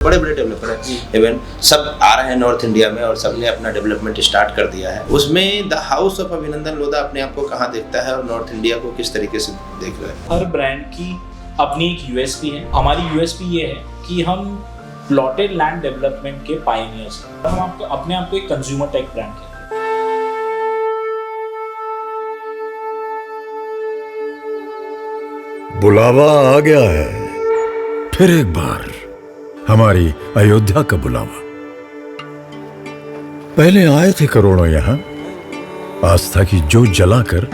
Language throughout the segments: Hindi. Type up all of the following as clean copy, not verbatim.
बड़े बड़े डेवलपर हैं, इवन सब आ रहे हैं नॉर्थ इंडिया में और सबने अपना डेवलपमेंट स्टार्ट कर दिया है। उसमें the house of Abhinandan Lodha अपने आप को कहाँ देखता है और नॉर्थ इंडिया को किस तरीके से देख रहा है? हर ब्रांड की अपनी एक यूएसपी है। हमारी यूएसपी ये है कि हम प्लॉटेड लैंड डेवलपमेंट के पायनियर्स हैं। हम आपको अपने आप को एक कंज्यूमर टेक ब्रांड कहते हैं। बुलावा आ गया है, फिर एक बार हमारी अयोध्या का बुलावा। पहले आए थे करोड़ों यहां आस्था की जोत जलाकर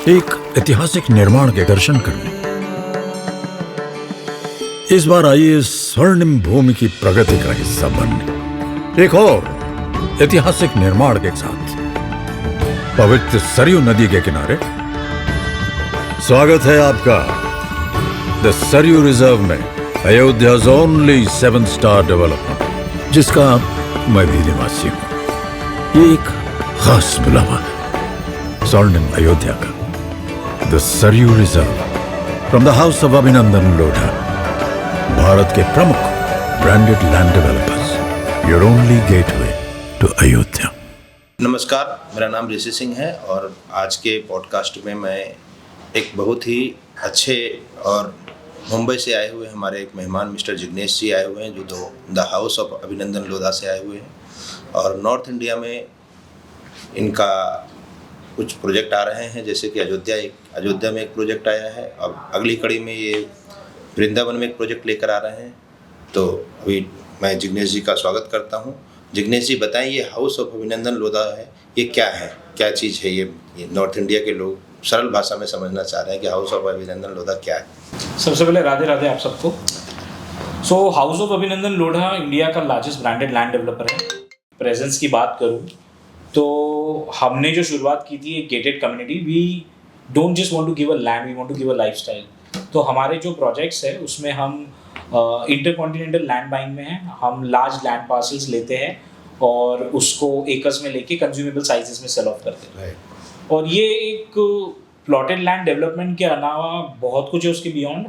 एक ऐतिहासिक निर्माण के दर्शन करने। इस बार आइए स्वर्णिम भूमि की प्रगति का हिस्सा बनने, एक और ऐतिहासिक निर्माण के साथ पवित्र सरयू नदी के किनारे। स्वागत है आपका द सरयू रिजर्व में, अयोध्या's only 7-star डेवलपर, जिसका मैं भी निवासी हूं। ये एक खास बुलावा है स्वर्णिम अयोध्या का, the Sarayu reserve from the house of Abhinandan Lodha, भारत के प्रमुख branded land developers, your only gateway to Ayodhya. नमस्कार, मेरा नाम ऋषि सिंह है और आज के पॉडकास्ट में मैं एक बहुत ही अच्छे और मुंबई से आए हुए हमारे एक मेहमान मिस्टर जिग्नेश जी आए हुए हैं, जो the house of Abhinandan Lodha से आए हुए हैं और नॉर्थ इंडिया में इनका कुछ प्रोजेक्ट आ रहे हैं, जैसे कि अयोध्या में एक प्रोजेक्ट आया है। अब अगली कड़ी में ये वृंदावन में एक प्रोजेक्ट लेकर आ रहे हैं। तो अभी मैं जिग्नेश जी का स्वागत करता हूँ। जिग्नेश जी बताएं, ये हाउस ऑफ अभिनंदन लोधा है, ये क्या है, क्या चीज़ है? ये नॉर्थ इंडिया के लोग सरल भाषा में समझना चाह रहे हैं कि हाउस ऑफ अभिनंदन लोधा क्या है। सबसे पहले राधे राधे आप सबको। सो house of Abhinandan Lodha India का लार्जेस्ट ब्रांडेड लैंड डेवलपर है। प्रेजेंस की बात करूं तो हमने जो शुरुआत की थी एक gated community. We don't just want to give a land, we want to give a lifestyle. तो हमारे जो प्रोजेक्ट्स है उसमें हम इंटरकॉन्टिनेंटल लैंड बाइंग में हैं। हम लार्ज लैंड पार्सल्स लेते हैं और उसको एकर्स में लेके कंज्यूमेबल साइजेस में सेल ऑफ करते हैं। और ये एक प्लॉटेड लैंड डेवलपमेंट के अलावा बहुत कुछ है उसके बियॉन्ड,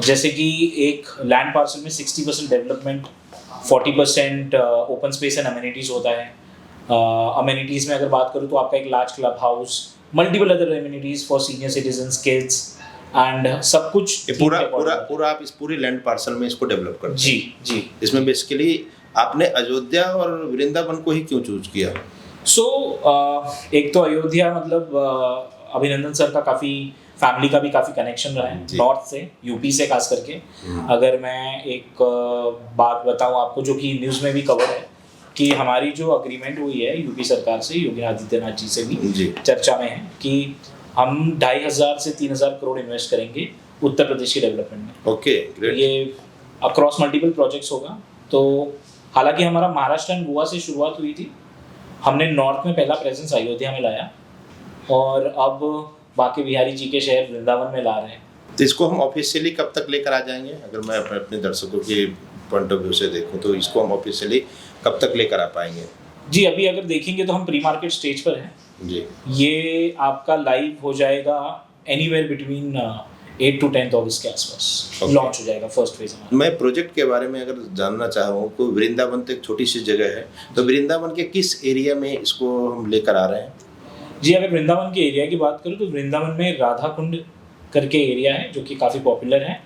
जैसे कि एक लैंड पार्सल में 60% development, 40% open space and amenities होता है। अमेनिटीज़ में अगर बात करूँ तो आपका एक large club house, multiple other amenities for senior citizens, kids and सब कुछ। पूरा आप इस पूरी लैंड पार्सल में इसको डेवलप करते हैं? जी। इसमें बेसिकली आपने अयोध्या और वृंदावन को ही क्यों चूज किया? एक तो अयोध्या मतलब अभिनंदन सर का काफ़ी फैमिली का भी काफ़ी कनेक्शन रहा है नॉर्थ से, यूपी से खास करके। अगर मैं एक बात बताऊं आपको जो कि न्यूज़ में भी कवर है कि हमारी जो अग्रीमेंट हुई है यूपी सरकार से, योगी आदित्यनाथ जी से भी चर्चा में है कि हम 2500 से 3000 करोड़ इन्वेस्ट करेंगे उत्तर प्रदेश के डेवलपमेंट में। Okay, great. ये अक्रॉस मल्टीपल प्रोजेक्ट्स होगा। तो हालांकि हमारा महाराष्ट्र एंड गोवा से शुरुआत हुई थी, हमने नॉर्थ में पहला प्रेजेंस अयोध्या में लाया और अब बाकी बिहारी जी के शहर वृंदावन में ला रहे हैं। तो इसको हम ऑफिशियली कब तक लेकर आ जाएंगे? अगर मैं अपने दर्शकों के पॉइंट ऑफ व्यू से देखूं तो इसको हम ऑफिशियली कब तक लेकर आ पाएंगे? जी, अभी अगर देखेंगे तो हम प्री मार्केट स्टेज पर हैं जी। ये आपका लाइव हो जाएगा एनीवेयर बिटवीन 8 to 10 अगस्त के आसपास लॉन्च हो जाएगा फर्स्ट फेज। मैं प्रोजेक्ट के बारे में अगर जानना चाहूँ तो वृंदावन तो एक छोटी सी जगह है, तो वृंदावन के किस एरिया में इसको हम लेकर आ रहे हैं? जी, अगर वृंदावन के एरिया की बात करूँ तो वृंदावन में राधा कुंड करके एरिया है जो कि काफ़ी पॉपुलर है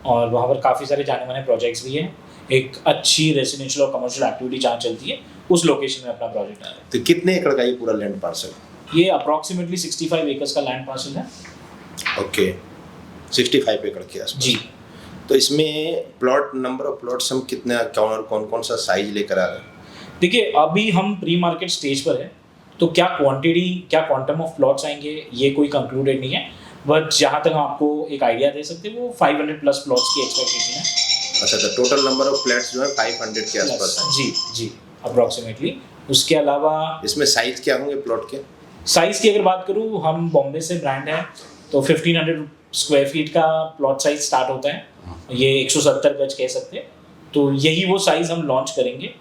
और वहाँ पर काफ़ी सारे जाने माने प्रोजेक्ट्स भी हैं। एक अच्छी रेजिडेंशियल और कमर्शियल एक्टिविटी जहाँ चलती है उस लोकेशन में अपना प्रोजेक्ट आ रहा है। तो कितने एकड़ का ये पूरा लैंड पार्सल? ये अप्रॉक्सीमेटली 65 एकर्स का लैंड पार्सल है। ओके, 65 एकड़ के आसपास जी। तो इसमें प्लॉट, नंबर ऑफ प्लॉट्स हम कितने और कौन सा साइज लेकर आ रहे हैं? देखिए, अभी हम प्री मार्केट स्टेज पर है तो क्या क्वांटिटी, क्या क्वांटम ऑफ प्लॉट्स आएंगे ये कोई कंक्लूडेड नहीं है, बट जहाँ तक हम आपको एक आइडिया दे सकते हैं वो 500+ प्लॉट्स की एक्सपेक्टेशन है। अच्छा, तो टोटल नंबर ऑफ फ्लैट्स जो है 500 के आसपास है? जी अप्रॉक्सीमेटली। उसके अलावा इसमें साइज क्या होंगे प्लॉट के? साइज की अगर बात करूँ, हम बॉम्बे से ब्रांड है तो 1500 स्क्वायर फीट का प्लॉट साइज स्टार्ट होता है, ये 170 गज कह सकते हैं। तो यही वो साइज हम लॉन्च करेंगे।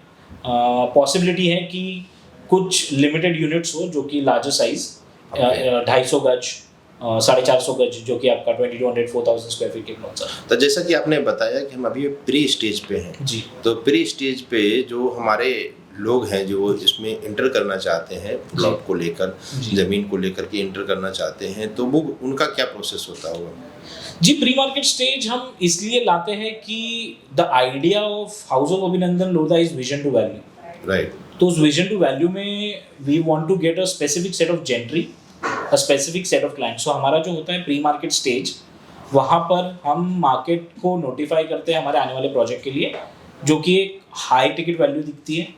पॉसिबिलिटी है कि कुछ लिमिटेड यूनिट्स हो जो कि लार्जर साइज 250 गज 450 गज, जो कि आपका 2200-4000 स्क्वायर फीट के प्लॉट्स है। तो जैसा कि आपने बताया कि हम अभी प्री स्टेज पे हैं, जी तो प्री स्टेज पे जो हमारे लोग हैं जो इसमें इंटर करना चाहते हैं, प्लॉट को लेकर, जी। ज़मीन को लेकर के इंटर करना चाहते हैं, तो वो उनका क्या प्रोसेस होता होगा? जी, प्री मार्केट स्टेज हम इसलिए लाते हैं कि the idea of house of Abhinandan Lodha is vision to value. Right. तो उस विजन टू वैल्यू में we want to get a specific set of gentry, a specific set of clients. So हमारा जो होता है प्री मार्केट स्टेज, वहाँ पर हम मार्केट को नोटिफाई करते हैं हमारे आने वाले प्रोजेक्ट के लिए, जो कि एक हाई टिकट वैल्यू दिखती है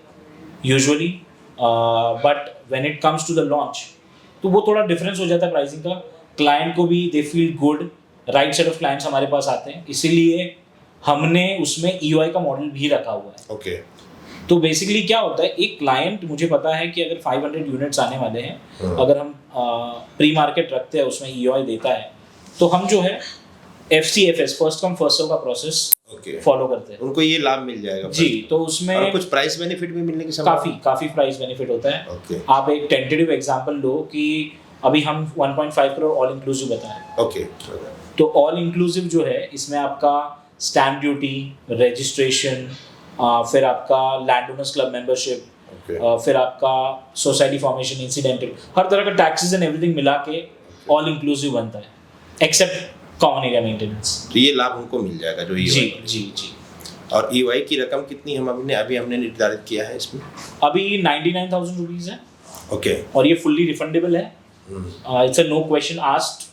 usually, but when it comes to the launch तो वो थोड़ा डिफरेंस हो जाता है प्राइसिंग का। क्लाइंट को भी they feel good, right set of clients हमारे पास आते हैं, इसीलिए हमने उसमें EOI का मॉडल भी रखा हुआ है। ओके। तो बेसिकली क्या होता है, एक क्लाइंट, मुझे पता है कि अगर 500 यूनिट्स आने वाले हैं, अगर हम प्री मार्केट रखते हैं, उसमें EOI देता है, तो हम जो है FCFS, first come first serve का प्रोसेस फॉलो करते हैं। उनको ये लाभ मिल जाएगा जी, तो उसमें और कुछ प्राइस बेनिफिट भी मिलने की संभावना? काफी प्राइस बेनिफिट होता है। ओके। आप एक टेंटेटिव एग्जांपल लो कि अभी हम 1.5 करोड़ ऑल इंक्लूसिव बताएं। ओके। तो ऑल इंक्लूसिव जो है, इसमें आपका स्टैम्प ड्यूटी, रजिस्ट्रेशन, फिर आपका लैंड ओनर्स क्लब मेंबरशिप, फिर आपका सोसाइटी फॉर्मेशन, इंसिडेंटल, हर तरह का टैक्सेस एंड एवरीथिंग मिला के ऑल इंक्लूसिव बनता है, एक्सेप्ट कॉमन एरिया मेंटेनेंस। तो ये लाभ उनको मिल जाएगा जो EOI। जी। और EOI की रकम कितनी हम अभी हमने निर्धारित किया है इसमें? अभी 99,000 रुपीज है। ओके। और ये फुल्ली रिफंडेबल है। It's a no question asked,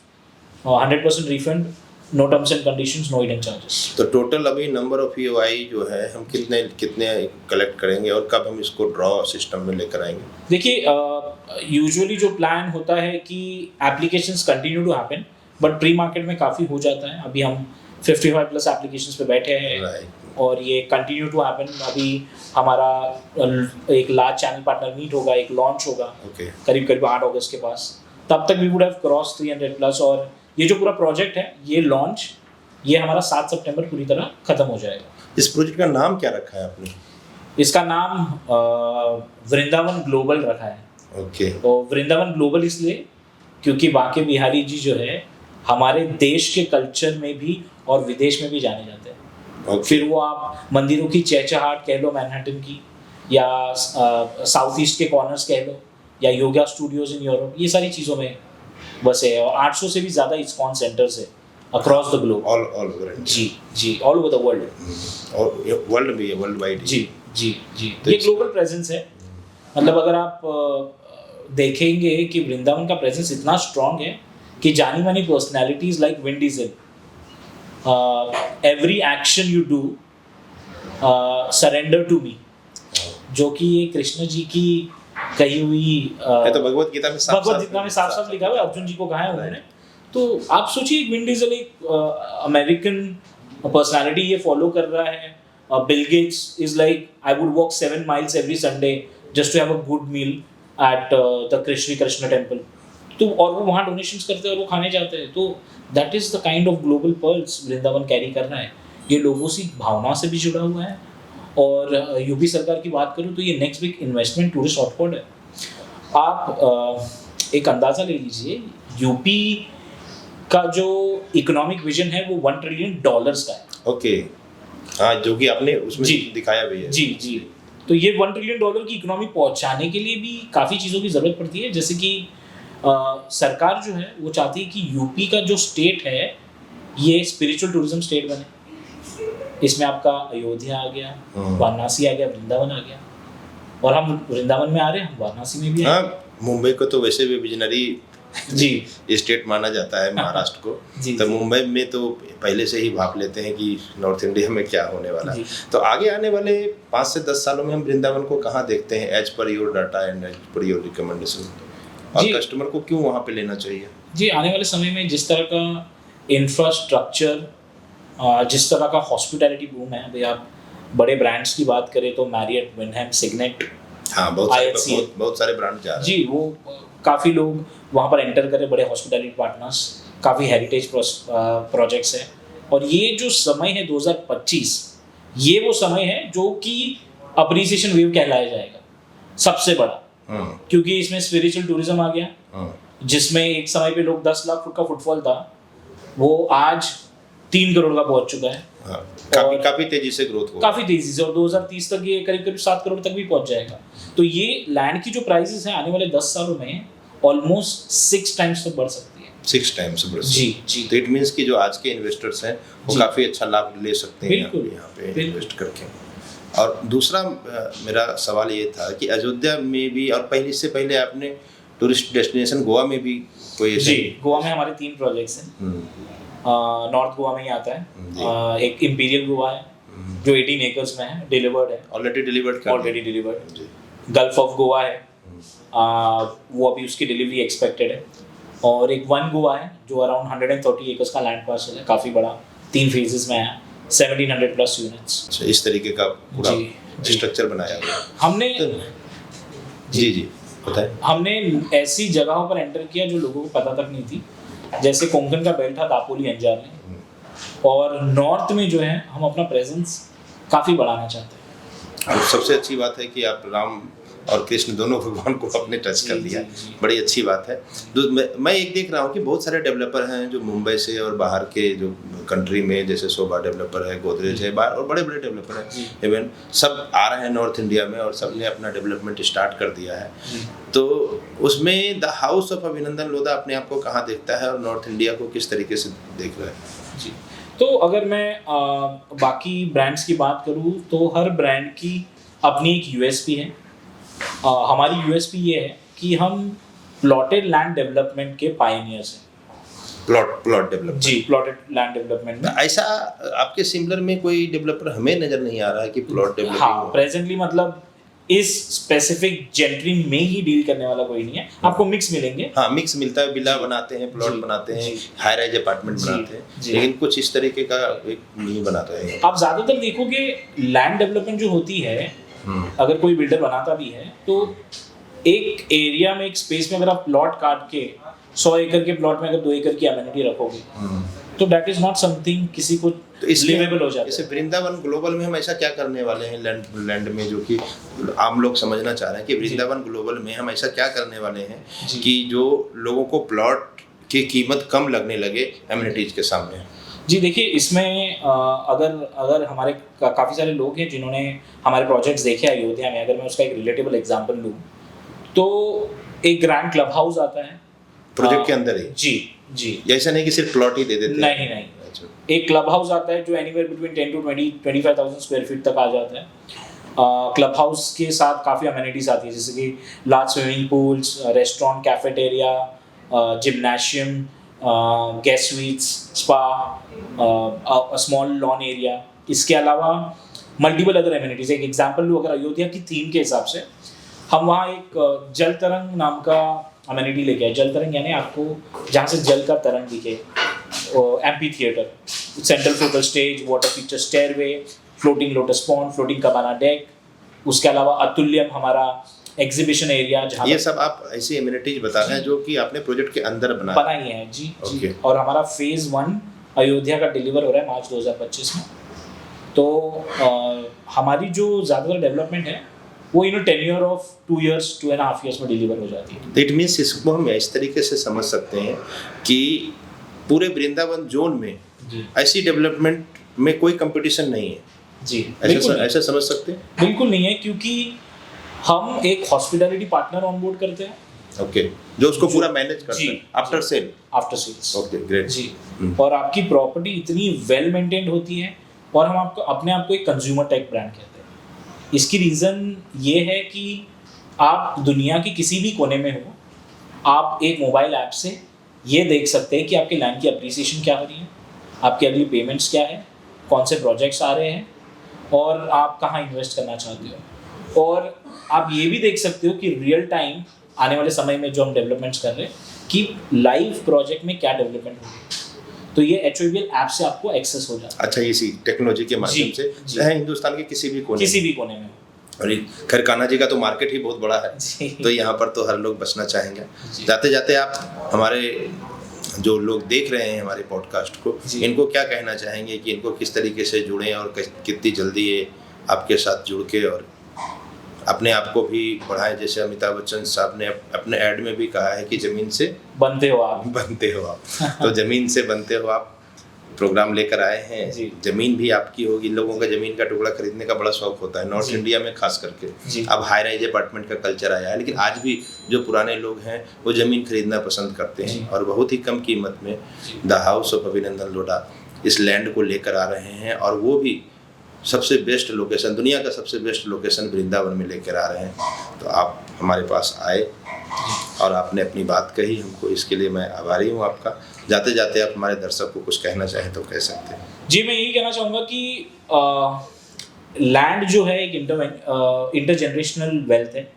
100% refund, no terms and conditions, no hidden charges. तो टोटल अभी नंबर ऑफ EOI जो है हम कितने कलेक्ट करेंगे और कब हम इसको ड्रॉ सिस्टम में लेकर आएंगे? देखिए, यूजुअली जो प्लान होता है कि applications continue to happen, but pre market में काफ़ी हो जाता है। अभी हम 55 प्लस एप्लीकेशंस पे बैठे हैं और ये कंटिन्यू टू हैपन। अभी हमारा एक लार्ज चैनल पार्टनर मीट होगा, एक लॉन्च होगा करीब 8 अगस्त के पास, तब तक we would have cross 300 plus. और ये जो पूरा प्रोजेक्ट है, ये लॉन्च, ये हमारा 7 सितंबर पूरी तरह खत्म हो जाएगा। इस प्रोजेक्ट का नाम क्या रखा है आपने? इसका नाम वृंदावन ग्लोबल रखा है। ओके। तो वृंदावन ग्लोबल इसलिए क्योंकि बांके बिहारी जी जो है हमारे देश के कल्चर में भी और विदेश में भी जाने जाते हैं। फिर वो आप मंदिरों की चहचहाट कह लो मैनहट्टन की, या साउथ ईस्ट के कॉर्नर्स कह लो, या योगा स्टूडियोज इन यूरोप, ये सारी चीज़ों में बसे है। और 800 से भी ज़्यादा इस्कॉन सेंटर्स है across the globe, all over. जी ऑल ओवर द वर्ल्ड। और वर्ल्ड भी है, वर्ल्ड वाइड। जी ये ग्लोबल प्रेजेंस है। मतलब अगर आप देखेंगे कि वृंदावन का प्रेजेंस इतना स्ट्रांग है कि जानी मानी personalities like Vin Diesel, every action you do surrender to me, जो कि ये कृष्ण जी की कही हुई तो भगवत गीता में साफ लिखा हुआ है, अर्जुन जी को कहा है उन्होंने। तो आप सोचिए, विन डीजल एक अमेरिकन पर्सनालिटी ये फॉलो कर रहा है। Bill Gates is like, I would walk 7 miles every Sunday just to have a good meal at the Krishna temple. तो और वो वहाँ डोनेशंस करते हैं और वो खाने जाते हैं। तो that is the kind of global pearls Vrindavan carry कर रहा है। ये लोगों से भावना से भी जुड़ा हुआ है। और यूपी सरकार की बात करूँ तो ये next big investment tourist hotspot है। आप एक अंदाज़ा ले लीजिए, यूपी का जो इकोनॉमिक विजन है वो $1 ट्रिलियन का है। ओके। हाँ, जो कि आपने उसमें दिखाया भी है। जी। तो ये $1 ट्रिलियन की इकोनॉमी पहुंचाने के लिए भी काफ़ी चीज़ों की ज़रूरत पड़ती है। जैसे कि सरकार जो है वो चाहती है कि यूपी का जो स्टेट है ये स्पिरिचुअल टूरिज्म स्टेट बने। इसमें आपका अयोध्या आ गया, वाराणसी आ गया, वृंदावन आ गया, और हम वृंदावन में आ रहे हैं, हम वाराणसी में भी आ रहे हैं। मुंबई को तो वैसे भी विजनरी जी स्टेट माना जाता है, महाराष्ट्र को। जी, तो मुंबई में तो पहले से ही भाप लेते हैं कि नॉर्थ इंडिया में क्या होने वाला है। तो आगे आने वाले 5 से 10 सालों में हम वृंदावन को कहाँ देखते हैं, as per your data and as per your recommendation, और कस्टमर को क्यों वहाँ पे लेना चाहिए? जी, आने वाले समय में जिस तरह का इंफ्रास्ट्रक्चर, जिस तरह का हॉस्पिटैलिटी बूम है, अभी आप बड़े ब्रांड्स की बात करें तो मैरियट, विंडहम, सिग्नेट, हाँ, बहुत सारे ब्रांड जा रहे हैं। जी, वो काफ़ी लोग वहाँ पर एंटर करें, बड़े हॉस्पिटैलिटी पार्टनर्स, काफ़ी हेरिटेज प्रोजेक्ट्स हैं। और ये जो समय है 2025, ये वो समय है जो कि अप्रिसिएशन वेव कहलाया जाएगा सबसे बड़ा, क्योंकि इसमें स्पिरिचुअल टूरिज्म आ गया, जिसमें एक समय पे लोग 10 लाख फुट का फुटफॉल था, वो आज 3 करोड़ का पहुंच चुका है। हाँ, काफी तेजी से ग्रोथ होगा, काफी तेजी से, और 2030 तक ये करीब करीब 7 करोड़ तक भी पहुंच जाएगा। तो ये लैंड की जो प्राइसेस हैं आने वाले 10 सालों में ऑलमोस्ट 6 टाइम्स तक बढ़ सकती है। 6 टाइम्स बढ़ सकती जी है। जी। तो इट मीन्स कि जो आज के इन्वेस्टर्स हैं वो जी। काफी अच्छा लाभ ले सकते हैं बिल्कुल, यहाँ पे इन्वेस्ट करके। और दूसरा मेरा सवाल ये था कि अयोध्या में भी, और इससे पहले आपने टूरिस्ट डेस्टिनेशन गोवा में भी कोई ऐसे? जी, गोवा में हमारे 3 प्रोजेक्ट्स हैं। नॉर्थ गोवा में ही आता है, एक इंपीरियल गोवा है जो 18 एकर्स में है, डिलीवर्ड है, already delivered. Gulf of Goa है, वो अभी उसकी डिलीवरी एक्सपेक्टेड है। और एक वन गोवा है जो अराउंड 130 एकर्स का लैंड पार्सल है, काफ़ी बड़ा, 3 फेजेस में है, 1700 प्लस यूनिट्स। अच्छा, इस तरीके का पूरा जी। स्ट्रक्चर बनाया हुआ हमने जी बताएं। हमने ऐसी जगहों पर एंटर किया जो लोगों को पता तक नहीं थी, जैसे कोंकण का बेल्ट था, दापोली, अंजार में। और नॉर्थ में जो है हम अपना प्रेजेंस काफ़ी बढ़ाना चाहते हैं। और सबसे अच्छी बात है कि आप राम और कृष्ण दोनों भगवान को अपने टच कर लिया, बड़ी अच्छी बात है। मैं एक देख रहा हूँ कि बहुत सारे डेवलपर हैं जो मुंबई से और बाहर के जो कंट्री में, जैसे शोभा डेवलपर है, गोदरेज है, बाहर और बड़े बड़े डेवलपर हैं, इवन सब आ रहे हैं नॉर्थ इंडिया में और सब ने अपना डेवलपमेंट स्टार्ट कर दिया है। तो उसमें the house of Abhinandan Lodha अपने आप को कहाँ देखता है और नॉर्थ इंडिया को किस तरीके से देख रहा है? जी, तो अगर मैं बाकी ब्रांड्स की बात करूँ तो हर ब्रांड की अपनी एक यूएसपी है। हमारी यूएसपी ये है कि हम प्लॉटेड लैंड डेवलपमेंट के पायनियर्स हैं। Plot development? जी, प्लॉटेड लैंड डेवलपमेंट में। ऐसा आपके सिमिलर में कोई डेवलपर हमें नजर नहीं आ रहा है कि प्लॉट डेवलपमेंट? हाँ, प्रेजेंटली मतलब इस स्पेसिफिक जेंट्री में ही डील करने वाला कोई नहीं है। आपको मिक्स मिलेंगे। हाँ, मिक्स मिलता है, विला बनाते हैं, प्लॉट बनाते हैं, हाई राइज अपार्टमेंट बनाते हैं, लेकिन कुछ इस तरीके का एक नहीं बनाता है। आप ज्यादातर देखोगे लैंड डेवलपमेंट जो होती है, अगर कोई बिल्डर बनाता भी है तो एक एरिया में, एक स्पेस में अगर आप प्लॉट काट के 100 एकड़ के प्लॉट में अगर 2 एकड़ की एमिनिटी रखोगे तो दैट इज नॉट समथिंग किसी को लिवेबल हो जाता है। जैसे वृंदावन ग्लोबल में हम ऐसा क्या करने वाले हैं लैंड में, जो कि आम लोग समझना चाह रहे हैं कि वृंदावन ग्लोबल में हम ऐसा क्या करने वाले हैं कि जो लोगों को प्लॉट की कीमत कम लगने लगे एमिनिटीज के सामने? जी देखिए, इसमें अगर हमारे काफ़ी सारे लोग हैं जिन्होंने हमारे प्रोजेक्ट्स देखे अयोध्या में, अगर मैं उसका एक रिलेटेबल एग्जांपल लूँ तो एक ग्रैंड क्लब हाउस आता है प्रोजेक्ट के अंदर ही। जी, ऐसा नहीं कि सिर्फ प्लॉट ही दे देते? नहीं, एक क्लब हाउस आता है जो anywhere between 10 to 25,000 square feet तक आ जाता है। क्लब हाउस के साथ काफ़ी अमेनिटीज आती है, जैसे कि large swimming pools, restaurant, cafeteria, gymnasium, guest sweets, spa, small lawn area. इसके अलावा मल्टीपल अदर एमिनिटीज। एक एग्जांपल लूँ, अगर अयोध्या की थीम के हिसाब से हम वहाँ एक जल तरंग नाम का अमेनिटी लेके आए। जल तरंग यानी आपको जहाँ से जल का तरंग दिखे, amphitheatre, central focal stage, water feature stairway, floating lotus pond, floating cabana deck. उसके अलावा अतुल्यम हमारा एग्जीबिशन एरिया, जहाँ ये सब आप ऐसी एमिनिटीज बता रहे हैं जो कि आपने प्रोजेक्ट के अंदर बनाई है। जी। और हमारा फेज 1 अयोध्या का डिलीवर हो रहा है मार्च 2025 में। तो हमारी जो ज़्यादातर डेवलपमेंट है वो टेन्योर ऑफ 2 years, 2.5 years में डिलीवर हो जाती है। इट मीन्स इसको हम इस तरीके से समझ सकते हैं कि पूरे वृंदावन जोन में ऐसी डेवलपमेंट में कोई कंपटीशन नहीं है? जी, ऐसा समझ सकते हैं? बिल्कुल नहीं है, क्योंकि हम एक हॉस्पिटैलिटी पार्टनर ऑनबोर्ड करते हैं। ओके, जो उसको पूरा मैनेज करता है आफ्टर सेल्स। ओके, ग्रेट जी। और आपकी प्रॉपर्टी इतनी वेल मेंटेन्ड होती है, और हम आपको अपने आप को एक कंज्यूमर टेक ब्रांड कहते हैं। इसकी रीज़न ये है कि आप दुनिया के किसी भी कोने में हो, आप एक मोबाइल ऐप से ये देख सकते हैं कि आपके लैंड की अप्रिसिएशन क्या हो रही है, आपकी अगली पेमेंट्स क्या है, कौन से प्रोजेक्ट्स आ रहे हैं और आप कहाँ इन्वेस्ट करना चाहते हो। और आप ये भी देख सकते हो कि रियल टाइम आने वाले समय में जो हम डेवलपमेंट्स कर रहे हैं कि लाइव प्रोजेक्ट में क्या डेवलपमेंट होगी। तो ये HOABL ऐप से आपको एक्सेस हो जाता है। अच्छा, इसी टेक्नोलॉजी के माध्यम से चाहे हिंदुस्तान के किसी भी कोने में। और खैर कान्हा जी का तो मार्केट ही बहुत बड़ा है, तो यहाँ पर तो हर लोग बसना चाहेंगे। जाते जाते आप हमारे जो लोग देख रहे हैं हमारे पॉडकास्ट को, इनको क्या कहना चाहेंगे कि इनको किस तरीके से जुड़ें और कितनी जल्दी ये आपके साथ जुड़ के और अपने आप को भी बढ़ाएं। जैसे अमिताभ बच्चन साहब ने अपने ऐड में भी कहा है कि ज़मीन से बनते हो आप। बनते हो आप। तो ज़मीन से बनते हो आप प्रोग्राम लेकर आए हैं। जी। ज़मीन भी आपकी होगी। लोगों का ज़मीन का टुकड़ा खरीदने का बड़ा शौक होता है नॉर्थ जी। इंडिया में खास जी। करके। अब हाई राइज अपार्टमेंट का कल्चर आया है, लेकिन आज भी जो पुराने लोग हैं वो ज़मीन खरीदना पसंद करते जी। हैं और बहुत ही कम कीमत में the house of Abhinandan Lodha इस लैंड को लेकर आ रहे हैं, और वो भी सबसे बेस्ट लोकेशन, दुनिया का सबसे बेस्ट लोकेशन वृंदावन में लेकर आ रहे हैं। तो आप हमारे पास आए और आपने अपनी बात कही हमको, इसके लिए मैं आभारी हूँ आपका। जाते जाते आप हमारे दर्शक को कुछ कहना चाहें तो कह सकते हैं। जी, मैं यही कहना चाहूँगा कि लैंड जो है एक इंटरजेनरेशनल वेल्थ है।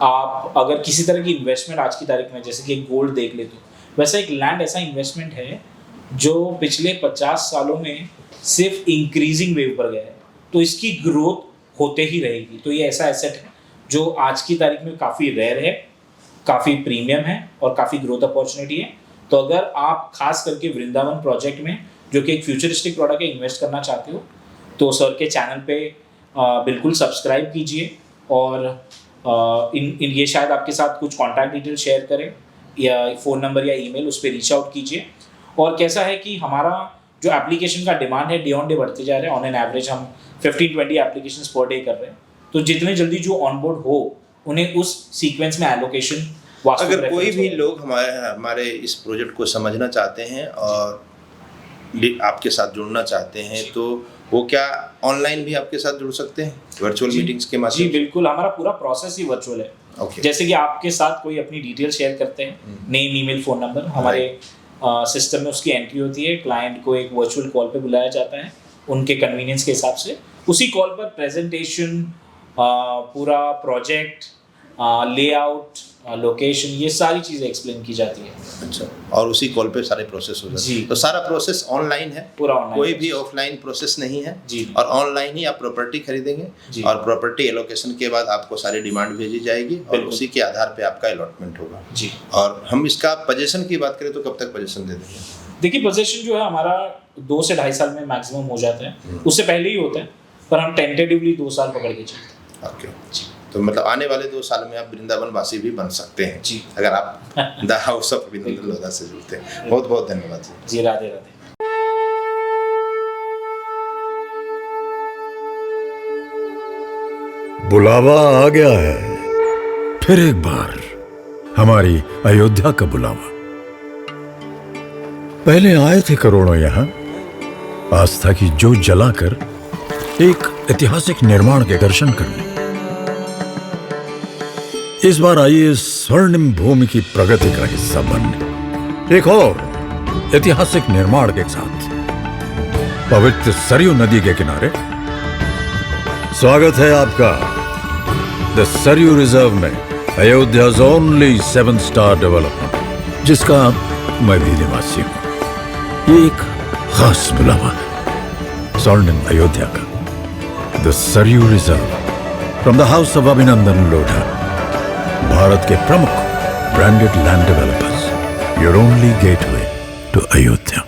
आप अगर किसी तरह की इन्वेस्टमेंट आज की तारीख में, जैसे कि एक गोल्ड देख ले, तो वैसा एक लैंड ऐसा इन्वेस्टमेंट है जो पिछले 50 सालों में सिर्फ इंक्रीजिंग वेव पर गया है, तो इसकी ग्रोथ होते ही रहेगी। तो ये ऐसा एसेट है जो आज की तारीख में काफ़ी रेयर है, काफ़ी प्रीमियम है और काफ़ी ग्रोथ अपॉर्चुनिटी है। तो अगर आप खास करके वृंदावन प्रोजेक्ट में, जो कि एक फ्यूचरिस्टिक प्रोडक्ट है, इन्वेस्ट करना चाहते हो, तो सर के चैनल पे बिल्कुल सब्सक्राइब कीजिए और ये शायद आपके साथ कुछ कॉन्टैक्ट डिटेल शेयर करें या फ़ोन नंबर या ईमेल, उस पर रीच आउट कीजिए। और कैसा है कि हमारा जो एप्लीकेशन का डिमांड है डे ऑन डे बढ़ते जा रहे हैं। ऑन एन एवरेज हम 15-20 एप्लीकेशंस पर डे कर रहे हैं। तो जितने जल्दी जो ऑनबोर्ड हो उन्हें उस सीक्वेंस में एलोकेशन, अगर कोई भी लोग हमारे इस प्रोजेक्ट को समझना चाहते हैं और आपके साथ जुड़ना चाहते हैं, तो वो क्या ऑनलाइन भी आपके साथ जुड़ सकते हैं वर्चुअल मीटिंग्स के माध्यम से? जी बिल्कुल, हमारा पूरा प्रोसेस ही वर्चुअल है। Okay. जैसे कि आपके साथ कोई अपनी डिटेल शेयर करते हैं, नेम, ईमेल, फ़ोन नंबर, हमारे सिस्टम में उसकी एंट्री होती है। क्लाइंट को एक वर्चुअल कॉल पे बुलाया जाता है उनके कन्वीनियंस के हिसाब से। उसी कॉल पर प्रेजेंटेशन, पूरा प्रोजेक्ट, लेआउट, लोकेशन, ये सारी चीज़ें एक्सप्लेन की जाती है। अच्छा, और उसी कॉल पे सारे प्रोसेस हो जाते हैं। तो सारा प्रोसेस ऑनलाइन है, पूरा ऑनलाइन, कोई भी ऑफलाइन प्रोसेस नहीं है जी। और ऑनलाइन ही आप प्रॉपर्टी खरीदेंगे जी। और प्रॉपर्टी एलोकेशन के बाद आपको सारी डिमांड भेजी जाएगी और उसी के आधार पे आपका अलॉटमेंट होगा जी। और हम इसका पोजीशन की बात करें तो कब तक पोजीशन दे देंगे? देखिए, पोजीशन जो है हमारा 2 से 2.5 साल में मैक्सिमम हो जाता है, उससे पहले ही होता है, पर हम टेंटेटिवली 2 साल पकड़ के चलते हैं। ओके, तो मतलब आने वाले 2 साल में आप वृंदावन वासी भी बन सकते हैं जी, अगर आप the house of Abhinandan Lodha से जुड़ते हैं। बहुत बहुत धन्यवाद जी। राधे राधे। बुलावा आ गया है, फिर एक बार हमारी अयोध्या का बुलावा। पहले आए थे करोड़ों यहां आस्था की जोत जलाकर एक ऐतिहासिक निर्माण के दर्शन करने। इस बार आइए स्वर्णिम भूमि की प्रगति का हिस्सा बनने, एक और ऐतिहासिक निर्माण के साथ पवित्र सरयू नदी के किनारे स्वागत है आपका द सरयू रिजर्व में, अयोध्या's ओनली 7-star डेवलपर, जिसका मैं भी निवासी हूं। ये एक खास बुलावा है स्वर्णिम अयोध्या का, the Sarayu reserve from the house of Abhinandan Lodha, भारत के प्रमुख branded land developers, your only gateway to Ayodhya.